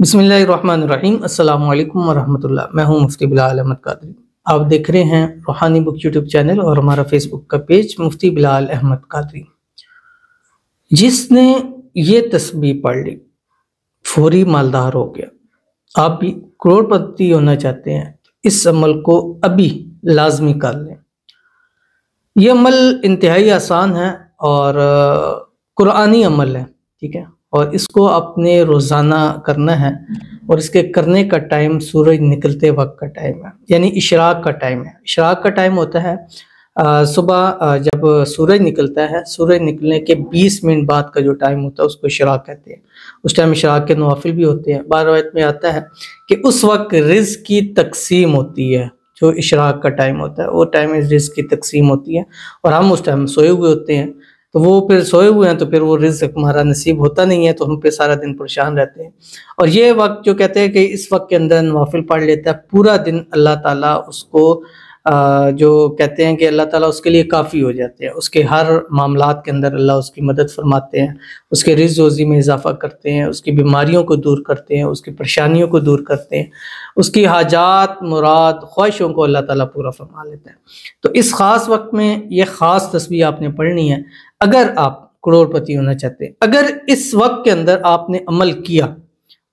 بسم اللہ الرحمن الرحیم۔ السلام علیکم ورحمۃ اللہ۔ میں ہوں مفتی بلال احمد قادری۔ آپ دیکھ رہے ہیں روحانی بک یوٹیوب چینل اور ہمارا فیس بک کا پیج مفتی بلال احمد قادری۔ جس نے یہ تسبیح پڑھ لی فوری مالدار ہو گیا۔ آپ بھی کروڑ پتی ہونا چاہتے ہیں تو اس عمل کو ابھی لازمی کر لیں۔ یہ عمل انتہائی آسان ہے اور قرآنی عمل ہے، ٹھیک ہے، اور اس کو آپ نے روزانہ کرنا ہے، اور اس کے کرنے کا ٹائم سورج نکلتے وقت کا ٹائم ہے، یعنی اشراق کا ٹائم ہے۔ اشراق کا ٹائم ہوتا ہے صبح جب سورج نکلتا ہے، سورج نکلنے کے 20 منٹ بعد کا جو ٹائم ہوتا ہے اس کو اشراق کہتے ہیں۔ اس ٹائم اشراق کے نوافل بھی ہوتے ہیں۔ بعض روایت میں آتا ہے کہ اس وقت رزق کی تقسیم ہوتی ہے، جو اشراق کا ٹائم ہوتا ہے وہ ٹائم رزق کی تقسیم ہوتی ہے، اور ہم اس ٹائم سوئے ہوئے ہوتے ہیں، تو وہ پھر سوئے ہوئے ہیں تو پھر وہ رزق ہمارا نصیب ہوتا نہیں ہے، تو ہم پہ سارا دن پریشان رہتے ہیں۔ اور یہ وقت جو کہتے ہیں کہ اس وقت کے اندر نوافل پڑھ لیتا ہے، پورا دن اللہ تعالیٰ اس کو جو کہتے ہیں کہ اللہ تعالیٰ اس کے لیے کافی ہو جاتے ہیں، اس کے ہر معاملات کے اندر اللہ اس کی مدد فرماتے ہیں، اس کے رزق روزی میں اضافہ کرتے ہیں، اس کی بیماریوں کو دور کرتے ہیں، اس کی پریشانیوں کو دور کرتے ہیں، اس کی حاجات مراد خواہشوں کو اللہ تعالیٰ پورا فرما لیتا ہے۔ تو اس خاص وقت میں یہ خاص تسبیح آپ نے پڑھنی ہے اگر آپ کروڑ پتی ہونا چاہتے ہیں۔ اگر اس وقت کے اندر آپ نے عمل کیا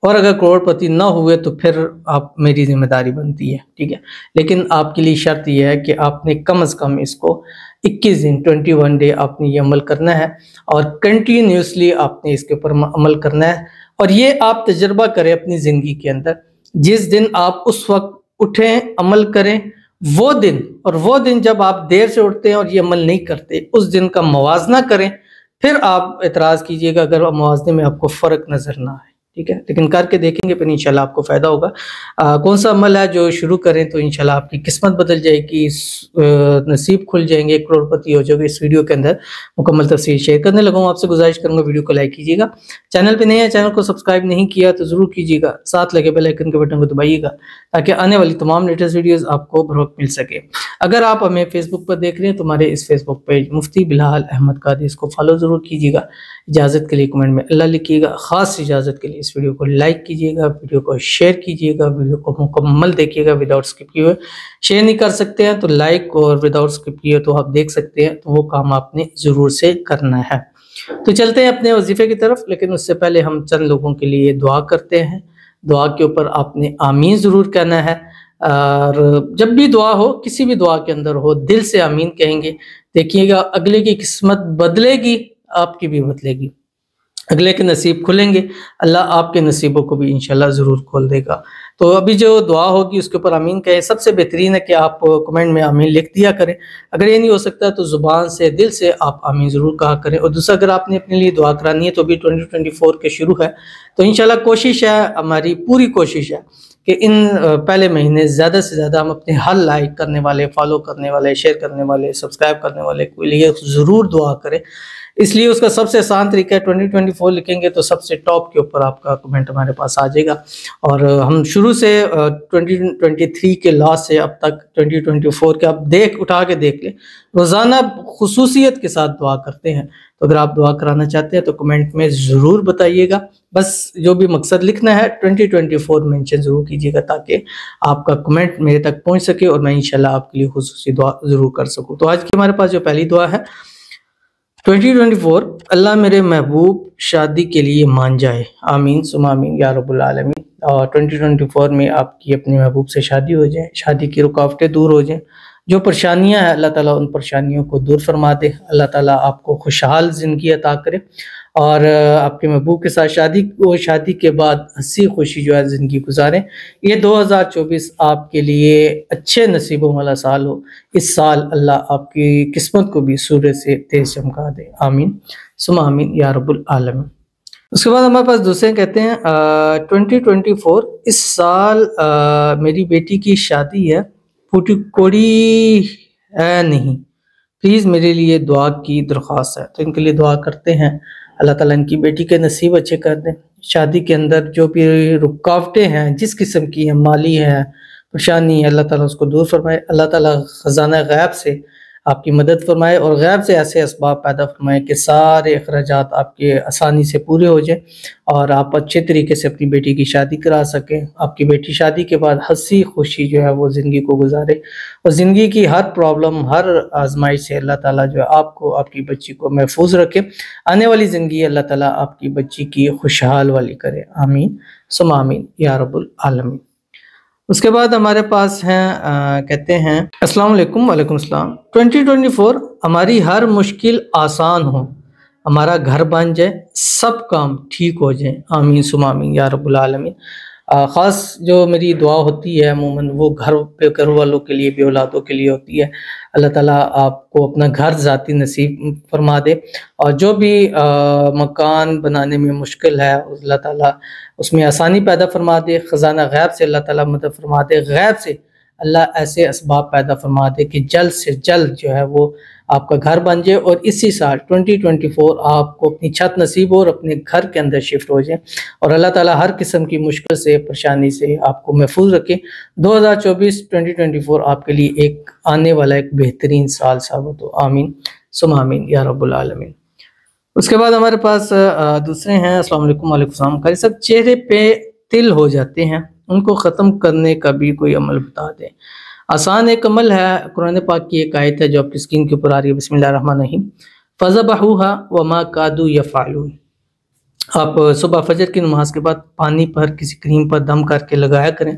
اور اگر کروڑ پتی نہ ہوئے تو پھر آپ میری ذمہ داری بنتی ہے، ٹھیک ہے، لیکن آپ کے لیے شرط یہ ہے کہ آپ نے کم از کم اس کو 21 دن 21 ڈے آپ نے یہ عمل کرنا ہے، اور کنٹینیوسلی آپ نے اس کے اوپر عمل کرنا ہے۔ اور یہ آپ تجربہ کریں اپنی زندگی کے اندر، جس دن آپ اس وقت اٹھیں عمل کریں، وہ دن جب آپ دیر سے اٹھتے ہیں اور یہ عمل نہیں کرتے، اس دن کا موازنہ کریں، پھر آپ اعتراض کیجئے گا اگر موازنے میں آپ کو فرق نظر نہ آئے، ٹھیک ہے، لیکن کر کے دیکھیں گے پھر انشاءاللہ آپ کو فائدہ ہوگا۔ کون سا عمل ہے جو شروع کریں تو انشاءاللہ آپ کی قسمت بدل جائے گی، نصیب کھل جائیں گے، کروڑ پتی ہو جائے گے۔ اس ویڈیو کے اندر مکمل تفصیل شیئر کرنے لگا ہوں۔ آپ سے گزارش کروں گا ویڈیو کو لائک کیجیے گا، چینل پہ نئے ہیں چینل کو سبسکرائب نہیں کیا تو ضرور کیجیے گا، ساتھ لگے بیل آئیکن کے بٹن کو دبائیے گا تاکہ آنے والی تمام لیٹسٹ ویڈیوز آپ کو بر وقت مل سکے۔ اگر آپ ہمیں فیس بک پر دیکھ رہے ہیں تو ہمارے اس فیس بک پیج مفتی بلال احمد قادری، اس کو فالو ضرور کیجیے گا۔ اجازت کے لیے کمنٹ میں اللہ لکھیے گا، خاص اجازت کے لیے اس ویڈیو کو لائک کیجیے گا، ویڈیو کو شیئر کیجیے گا، ویڈیو کو مکمل دیکھیے گا وداؤٹ اسکپ کیے ہوئے۔ شیئر نہیں کر سکتے ہیں تو لائک اور وداؤٹ اسکپ کیے تو آپ دیکھ سکتے ہیں، تو وہ کام آپ نے ضرور سے کرنا ہے۔ تو چلتے ہیں اپنے وظیفے کی طرف، لیکن اس سے پہلے ہم چند لوگوں کے لیے دعا کرتے ہیں۔ دعا کے اوپر آپ نے آمین ضرور کہنا ہے، اور جب بھی دعا ہو، کسی بھی دعا کے اندر ہو، دل سے آمین کہیں گے، دیکھیے گا اگلے کی قسمت بدلے گی، آپ کی بھی بدلے گی، اگلے کے نصیب کھلیں گے، اللہ آپ کے نصیبوں کو بھی انشاءاللہ ضرور کھول دے گا۔ تو ابھی جو دعا ہوگی اس کے اوپر آمین کہیں۔ سب سے بہترین ہے کہ آپ کمنٹ میں آمین لکھ دیا کریں، اگر یہ نہیں ہو سکتا تو زبان سے دل سے آپ آمین ضرور کہا کریں۔ اور دوسرا، اگر آپ نے اپنے لیے دعا کرانی ہے تو ابھی 2024 کے شروع ہے، تو انشاءاللہ کوشش ہے، ہماری پوری کوشش ہے کہ ان پہلے مہینے زیادہ سے زیادہ ہم اپنے ہر لائک کرنے والے، فالو کرنے والے، شیئر کرنے والے، سبسکرائب کرنے والے کے لیے ضرور دعا کریں۔ اس لیے اس کا سب سے آسان طریقہ ہے 2024 لکھیں گے تو سب سے ٹاپ کے اوپر آپ کا کمنٹ ہمارے پاس آ جائے گا، اور ہم شروع سے 2023 کے لاسٹ سے اب تک 2024 کے آپ اٹھا کے دیکھ لیں، روزانہ خصوصیت کے ساتھ دعا کرتے ہیں۔ تو اگر آپ دعا کرانا چاہتے ہیں تو کمنٹ میں ضرور بتائیے گا، بس جو بھی مقصد لکھنا ہے 2024 مینشن ضرور کیجیے گا تاکہ آپ کا کمنٹ میرے تک پہنچ سکے اور میں انشاءاللہ آپ کے لیے خصوصی دعا ضرور کر سکوں۔ تو آج کی ہمارے پاس جو پہلی دعا ہے، 2024 اللہ میرے محبوب شادی کے لیے مان جائے، آمین ثم آمین یا رب العالمین۔ اور 2024 میں آپ کی اپنے محبوب سے شادی ہو جائے، شادی کی رکاوٹیں دور ہو جائیں، جو پریشانیاں ہیں اللہ تعالیٰ ان پریشانیوں کو دور فرما دے، اللہ تعالیٰ آپ کو خوشحال زندگی عطا کرے، اور آپ کے محبوب کے ساتھ شادی کے بعد ہنسی خوشی جو ہے زندگی گزاریں۔ یہ 2024 آپ کے لیے اچھے نصیبوں والا سال ہو، اس سال اللہ آپ کی قسمت کو بھی سورج سے تیز چمکا دے، آمین ثم آمین یا رب العالمین۔ اس کے بعد ہمارے پاس دوسرے کہتے ہیں 2024 اس سال میری بیٹی کی شادی ہے، پھوٹی کوڑی ہے نہیں، پلیز میرے لیے دعا کی درخواست ہے۔ تو ان کے لیے دعا کرتے ہیں، اللہ تعالیٰ ان کی بیٹی کے نصیب اچھے کر دیں، شادی کے اندر جو بھی رکاوٹیں ہیں جس قسم کی ہیں، مالی ہیں، پریشانی ہے، اللہ تعالیٰ اس کو دور فرمائے، اللہ تعالیٰ خزانہ غیب سے آپ کی مدد فرمائے اور غیب سے ایسے اسباب پیدا فرمائے کہ سارے اخراجات آپ کے آسانی سے پورے ہو جائیں اور آپ اچھے طریقے سے اپنی بیٹی کی شادی کرا سکیں، آپ کی بیٹی شادی کے بعد ہنسی خوشی جو ہے وہ زندگی کو گزارے، اور زندگی کی ہر پرابلم، ہر آزمائش سے اللہ تعالیٰ جو ہے آپ کو، آپ کی بچی کو محفوظ رکھے، آنے والی زندگی اللہ تعالیٰ آپ کی بچی کی خوشحال والی کرے، آمین ثم آمین یا رب العالمین۔ اس کے بعد ہمارے پاس ہیں کہتے ہیں السلام علیکم۔ وعلیکم السلام۔ 2024 ہماری ہر مشکل آسان ہو، ہمارا گھر بن جائے، سب کام ٹھیک ہو جائیں، آمین ثم آمین یا رب العالمین۔ خاص جو میری دعا ہوتی ہے عموماً وہ گھر والوں کے لیے بھی، اولادوں کے لیے ہوتی ہے، اللہ تعالیٰ آپ کو اپنا گھر ذاتی نصیب فرما دے، اور جو بھی مکان بنانے میں مشکل ہے اللہ تعالیٰ اس میں آسانی پیدا فرما دے، خزانہ غیب سے اللہ تعالیٰ مدد فرما دے، غیب سے اللہ ایسے اسباب پیدا فرما دے کہ جلد سے جلد جو ہے وہ آپ کا گھر بن جائے، اور اسی سال 2024 آپ کو اپنی چھت نصیب ہو اور اپنے گھر کے اندر شفٹ ہو جائے، اور اللہ تعالیٰ ہر قسم کی مشکل سے، پریشانی سے آپ کو محفوظ رکھے۔ 2024 آپ کے لیے ایک آنے والا ایک بہترین سال ثابت ہو، آمین ثم آمین یا رب العالمین۔ اس کے بعد ہمارے پاس دوسرے ہیں السلام علیکم۔ وعلیکم السلام۔ قاری صاحب چہرے پہ تل ہو جاتے ہیں، ان کو ختم کرنے کا بھی کوئی عمل بتا دیں۔ آسان ایک عمل ہے، قرآن پاک کی ایک آیت ہے جو آپ کی اسکرین کے اوپر آ رہی ہے، بسم اللہ الرحمن الرحیم، فَذَبَحُوهَا وَمَا كَادُوا يَفْعَلُونَ۔ آپ صبح فجر کی نماز کے بعد پانی پر کسی کریم پر دم کر کے لگایا کریں،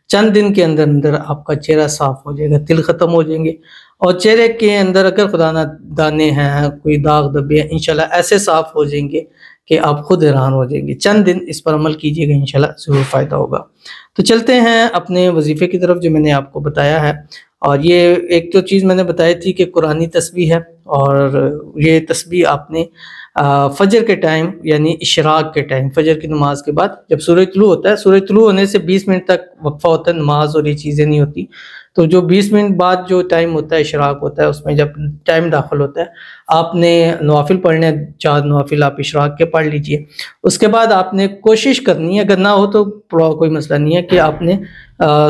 چند دن کے اندر اندر آپ کا چہرہ صاف ہو جائے گا، تل ختم ہو جائیں گے، اور چہرے کے اندر اگر خدا نہ دانے ہیں، کوئی داغ دبے ہیں، انشاءاللہ ایسے صاف ہو جائیں گے کہ آپ خود حیران ہو جائیں گے۔ چند دن اس پر عمل کیجئے گا، انشاءاللہ ضرور فائدہ ہوگا۔ تو چلتے ہیں اپنے وظیفے کی طرف جو میں نے آپ کو بتایا ہے، اور یہ ایک تو چیز میں نے بتائی تھی کہ قرآنی تسبیح ہے، اور یہ تسبیح آپ نے فجر کے ٹائم یعنی اشراق کے ٹائم، فجر کی نماز کے بعد جب سورج طلوع ہوتا ہے، سورج طلوع ہونے سے 20 منٹ تک وقفہ ہوتا ہے، نماز اور یہ چیزیں نہیں ہوتی، تو جو 20 منٹ بعد جو ٹائم ہوتا ہے اشراق ہوتا ہے، اس میں جب ٹائم داخل ہوتا ہے آپ نے نوافل پڑھنے، 4 نوافل آپ اشراق کے پڑھ لیجئے۔ اس کے بعد آپ نے کوشش کرنی ہے، اگر نہ ہو تو کوئی مسئلہ نہیں ہے، کہ آپ نے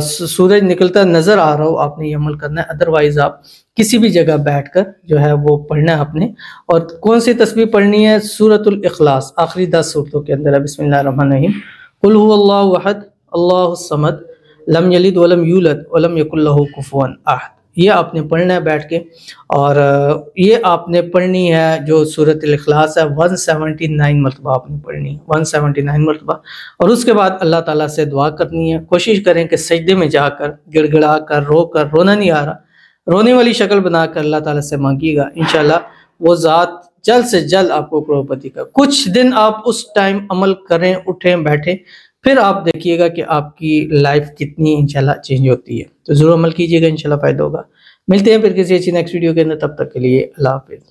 سورج نکلتا نظر آ رہا ہو آپ نے یہ عمل کرنا ہے، ادروائز آپ کسی بھی جگہ بیٹھ کر جو ہے وہ پڑھنا ہے آپ نے۔ اور کون سی تسبیح پڑھنی ہے؟ سورۃ الاخلاص، آخری 10 صورتوں کے اندر ہے، بسم اللہ الرحمن الرحیم، قل هو اللہ احد اللہ الصمد لم یلد ولم یولد ولم یکن لہ کفوا احد۔ یہ آپ نے پڑھنا ہے بیٹھ کے، اور یہ آپ نے پڑھنی ہے جو سورۃ الاخلاص ہے 179 مرتبہ آپ نے پڑھنی ہے، 179 مرتبہ، اور اس کے بعد اللہ تعالیٰ سے دعا کرنی ہے۔ کوشش کریں کہ سجدے میں جا کر گڑ گڑا کر رو کر، رونا نہیں آ رہا، رونے والی شکل بنا کر اللہ تعالیٰ سے مانگیے گا، انشاءاللہ وہ ذات جلد سے جلد آپ کو کروڑپتی کا۔ کچھ دن آپ اس ٹائم عمل کریں، اٹھیں بیٹھیں، پھر آپ دیکھیے گا کہ آپ کی لائف کتنی انشاءاللہ چینج ہوتی ہے۔ تو ضرور عمل کیجیے گا، انشاءاللہ فائدہ ہوگا۔ ملتے ہیں پھر کسی اچھی نیکسٹ ویڈیو کے اندر، تب تک کے لیے اللہ حافظ۔